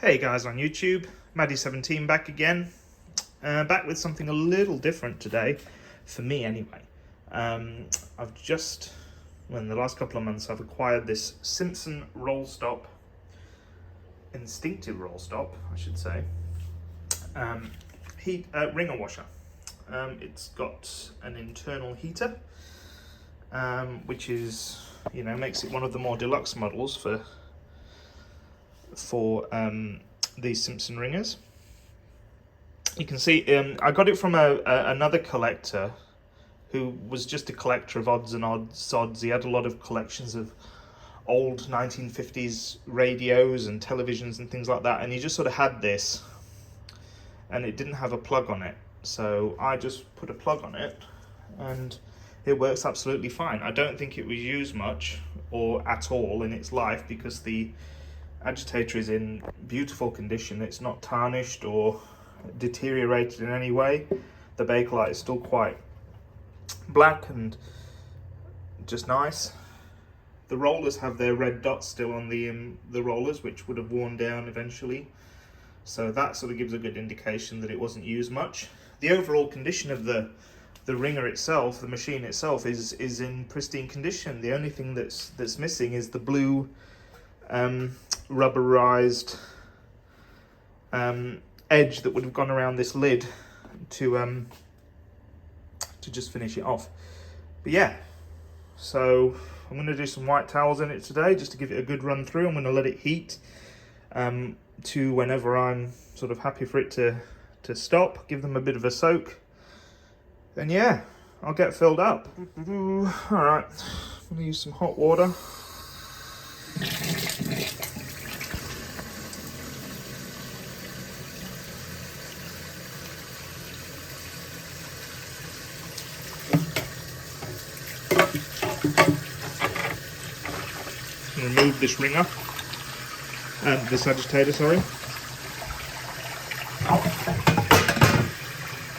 Hey guys on YouTube, Maddie17 back again. Back with something a little different today, for me anyway. I've just, in the last couple of months, I've acquired this Simpson roll stop, Instinctive roll stop, I should say, Wringer washer. It's got an internal heater, which is, makes it one of the more deluxe models for these Simpson ringers. You can see I got it from another collector who was just a collector of odds and sods. He had a lot of collections of old 1950s radios and televisions and things like that, and he just sort of had this and it didn't have a plug on it, so I just put a plug on it and it works absolutely fine. I don't think it was used much or at all in its life because the agitator is in beautiful condition. It's not tarnished or deteriorated in any way. The bakelite is still quite black and just nice. The rollers have their red dots still on the rollers, which would have worn down eventually, so that sort of gives a good indication that it wasn't used much. The overall condition of the ringer itself, the machine itself, is in pristine condition. The only thing that's missing is the blue rubberized edge that would have gone around this lid to just finish it off. But yeah, so I'm going to do some white towels in it today just to give it a good run through. I'm going to let it heat to whenever I'm sort of happy for it to stop, give them a bit of a soak, then yeah, I'll get filled up. Alright, I'm going to use some hot water. Remove this ringer, this agitator, sorry. You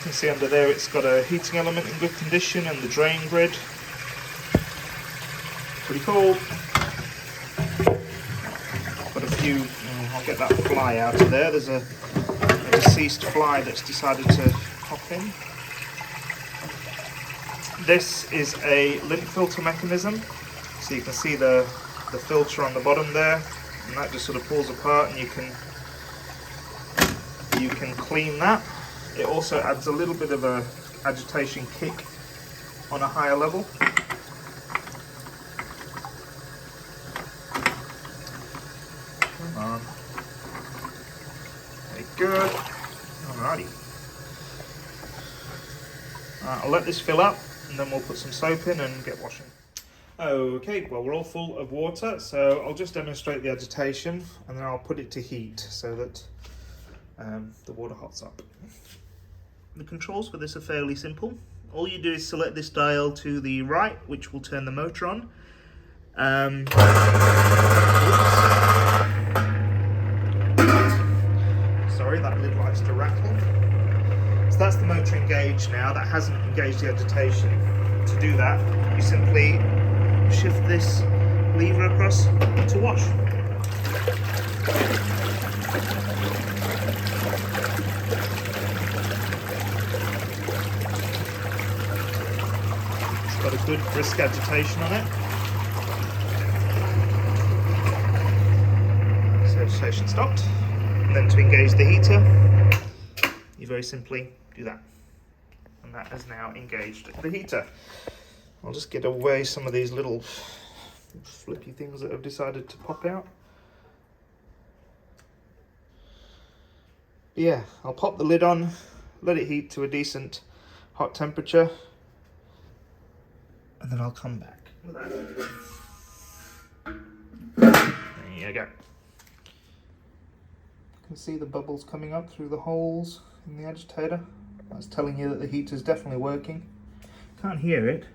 can see under there it's got a heating element in good condition and the drain grid. Pretty cool. Got a few, I'll get that fly out of there. There's a deceased fly that's decided to hop in. This is a lint filter mechanism. So you can see the filter on the bottom there, and that just sort of pulls apart and you can clean that. It also adds a little bit of a agitation kick on a higher level. Come on. Very good. Alrighty. I'll let this fill up and then we'll put some soap in and get washing. Okay, well, we're all full of water, so I'll just demonstrate the agitation and then I'll put it to heat so that the water hots up. The controls for this are fairly simple. All you do is select this dial to the right, which will turn the motor on. Sorry, that lid likes to rattle. So that's the motor engaged now. That hasn't engaged the agitation. To do that, you simply shift this lever across to wash. It's got a good brisk agitation on it. So agitation stopped. And then to engage the heater, you very simply do that. And that has now engaged the heater. I'll just get away some of these little flippy things that have decided to pop out. Yeah, I'll pop the lid on, let it heat to a decent hot temperature, and then I'll come back. There you go. You can see the bubbles coming up through the holes in the agitator. That's telling you that the heater's definitely working. Can't hear it.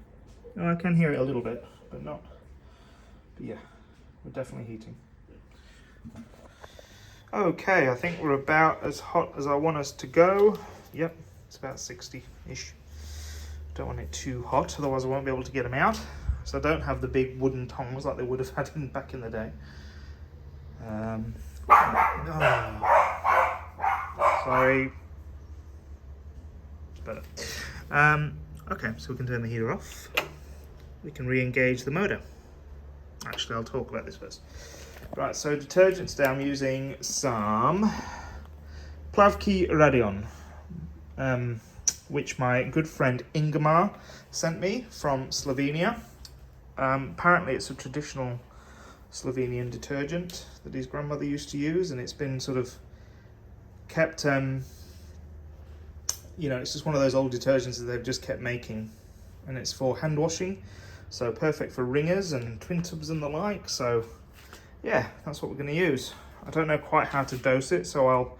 Oh, I can hear it a little bit, but not. But yeah, we're definitely heating. Okay, I think we're about as hot as I want us to go. Yep, it's about 60-ish. Don't want it too hot, otherwise I won't be able to get them out. So I don't have the big wooden tongs like they would have had back in the day. Oh, sorry. It's better. Okay, so we can turn the heater off. We can re-engage the motor. Actually, I'll talk about this first. Right, so detergent today I'm using some Plavky Radion, which my good friend Ingemar sent me from Slovenia. Apparently it's a traditional Slovenian detergent that his grandmother used to use, and it's been sort of kept, it's just one of those old detergents that they've just kept making, and it's for hand washing, so perfect for ringers and twin tubs and the like. So yeah, that's what we're going to use. I don't know quite how to dose it, so I'll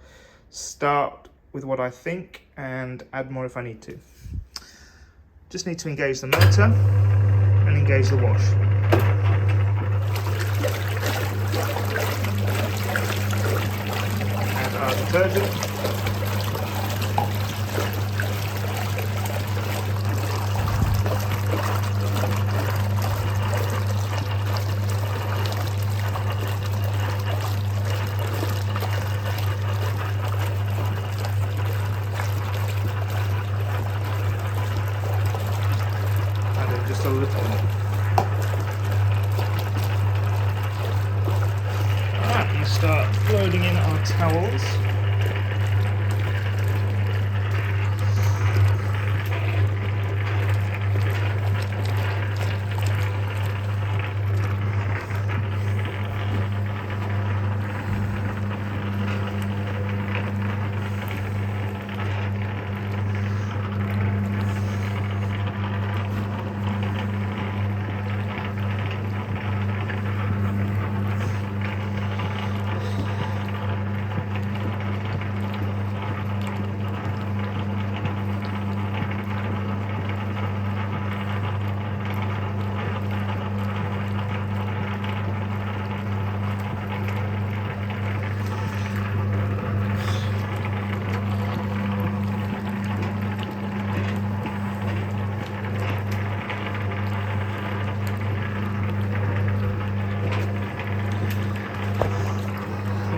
start with what I think and add more if I need to. Just need to engage the motor and engage the wash. Add our detergent. Just a little more. Alright, we start loading in our towels.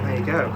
There you go.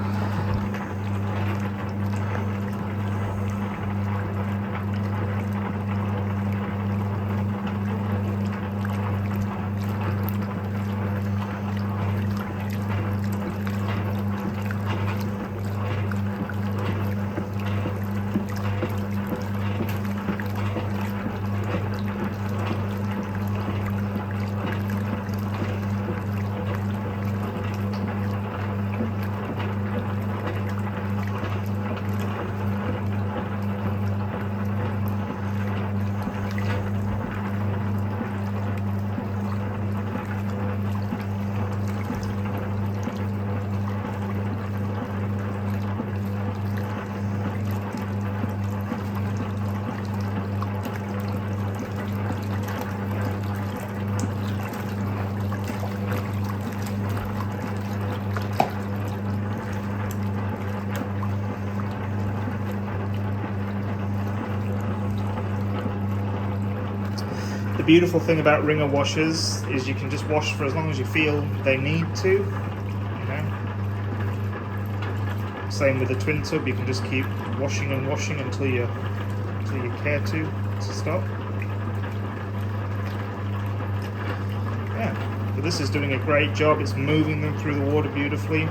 The beautiful thing about Wringer washers is you can just wash for as long as you feel they need to. You know? Same with the twin tub, you can just keep washing and washing until you care to stop. Yeah, but this is doing a great job. It's moving them through the water beautifully.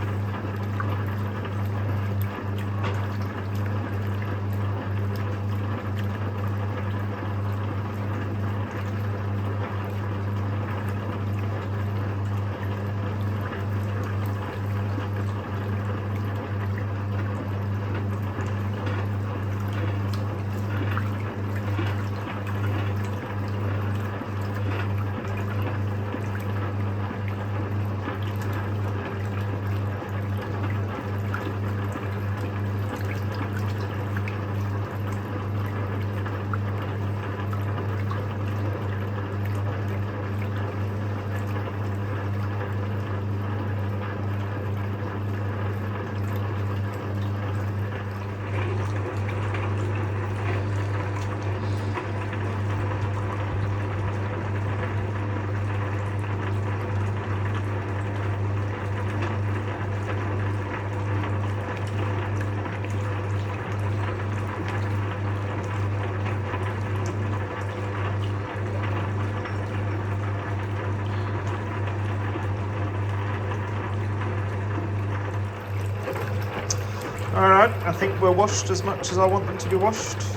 Alright, I think we're washed as much as I want them to be washed. So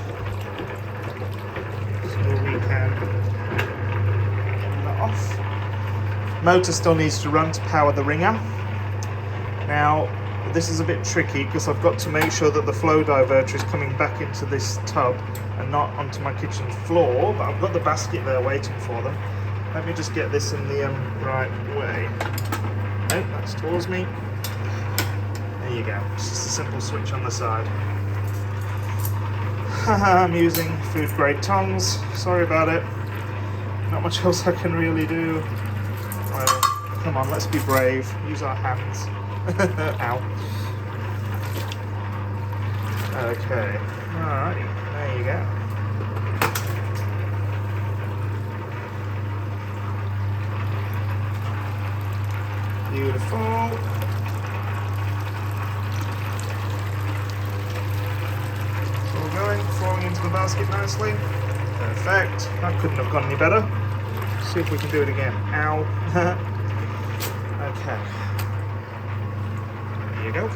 we can turn that off. Motor still needs to run to power the Wringer. Now, this is a bit tricky because I've got to make sure that the flow diverter is coming back into this tub and not onto my kitchen floor, but I've got the basket there waiting for them. Let me just get this in the right way. Nope, that's towards me. There you go. It's just a simple switch on the side. I'm using food grade tongs. Sorry about it. Not much else I can really do. Well, come on, let's be brave. Use our hands. Ow. Okay. Alright, there you go. Beautiful. Falling into the basket nicely. Perfect. That couldn't have gone any better. See if we can do it again. Ow. Okay. There you go.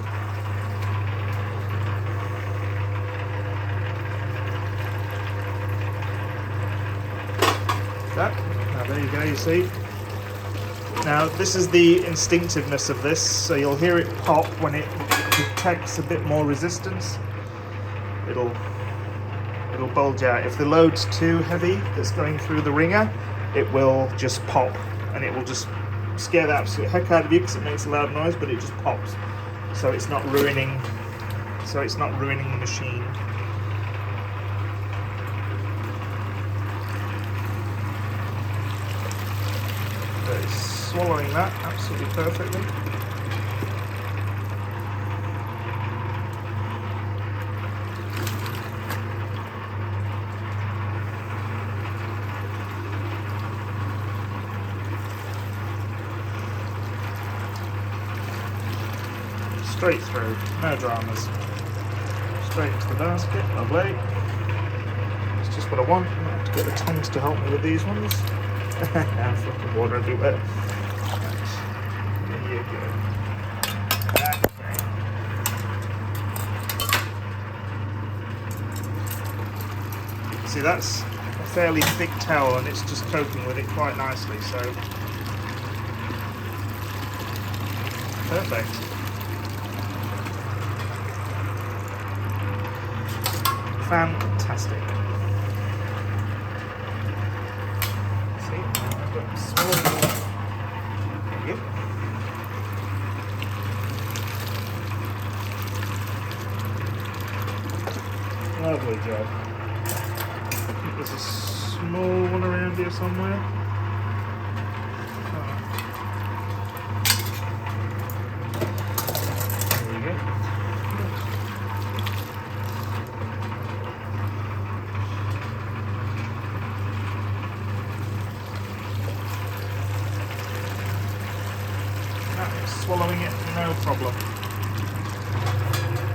That. Now there you go, you see. Now this is the instinctiveness of this, so you'll hear it pop when it detects a bit more resistance. It'll bulge out. If the load's too heavy that's going through the Wringer, it will just pop and it will just scare the absolute heck out of you because it makes a loud noise, but it just pops. So it's not ruining the machine. But it's swallowing that absolutely perfectly. Straight through, no dramas. Straight into the basket, lovely. It's just what I want. I have to get the tongs to help me with these ones. I'm flicking water everywhere. Right. There you go. Okay. See, that's a fairly thick towel and it's just coping with it quite nicely, so perfect. Fantastic. See, I've got small. There you go. Lovely job. I think there's a small one around here somewhere. There you go. Swallowing it, no problem.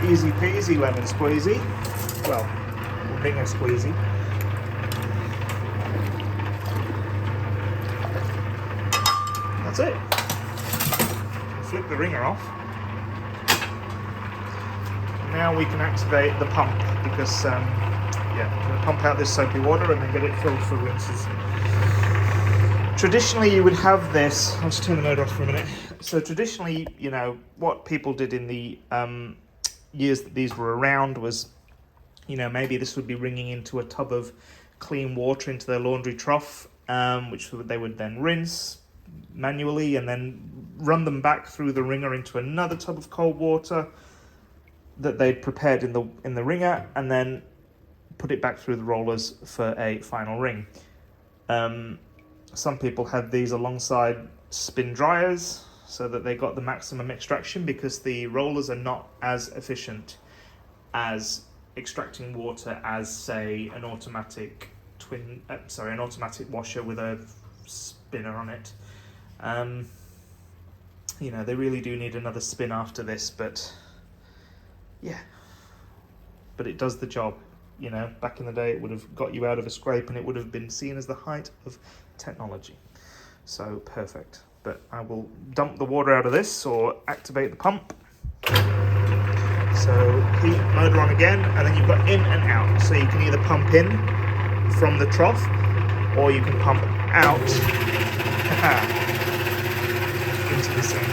Easy peasy lemon squeezy. Well, Wringer squeezy. That's it. Flip the Wringer off. Now we can activate the pump because, we're going to pump out this soapy water and then get it filled for rinses. Traditionally, you would have this. I'll just turn the motor off for a minute. So traditionally, you know, what people did in the years that these were around was, you know, maybe this would be ringing into a tub of clean water into their laundry trough, which they would then rinse manually and then run them back through the Wringer into another tub of cold water that they'd prepared in the Wringer, and then put it back through the rollers for a final ring. Some people had these alongside spin dryers so that they got the maximum extraction, because the rollers are not as efficient as extracting water as, say, an automatic washer with a spinner on it. You know, they really do need another spin after this, but yeah, but it does the job. You know, back in the day, it would have got you out of a scrape and it would have been seen as the height of technology. So perfect. But I will dump the water out of this or activate the pump. So heat motor on again, and then you've got in and out. So you can either pump in from the trough, or you can pump out into the sink.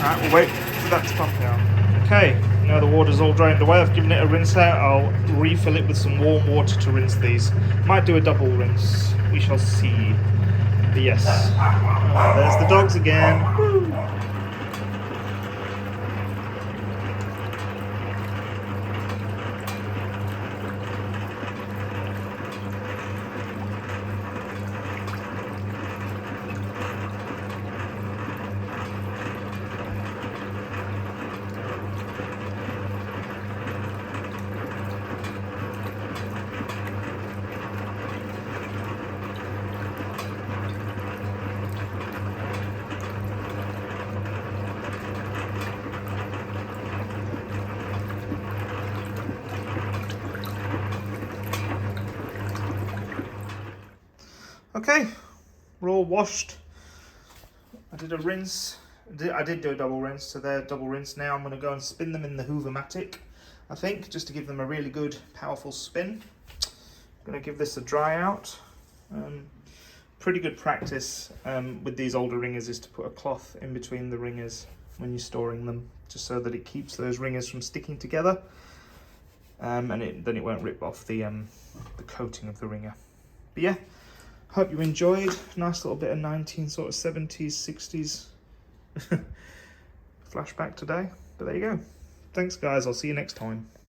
Alright, we'll wait for that to pump out. Okay, now the water's all drained away. I've given it a rinse out. I'll refill it with some warm water to rinse these. Might do a double rinse. We shall see. But yes. Oh, there's the dogs again. Woo. Okay, we're all washed. I did a rinse. I did do a double rinse, so they're double rinsed now. I'm going to go and spin them in the Hoover-matic, I think, just to give them a really good, powerful spin. I'm going to give this a dry out. Pretty good practice with these older ringers is to put a cloth in between the ringers when you're storing them, just so that it keeps those ringers from sticking together, and then it won't rip off the coating of the ringer. But yeah. Hope you enjoyed. Nice little bit of 1970s, 60s flashback today. But there you go. Thanks guys, I'll see you next time.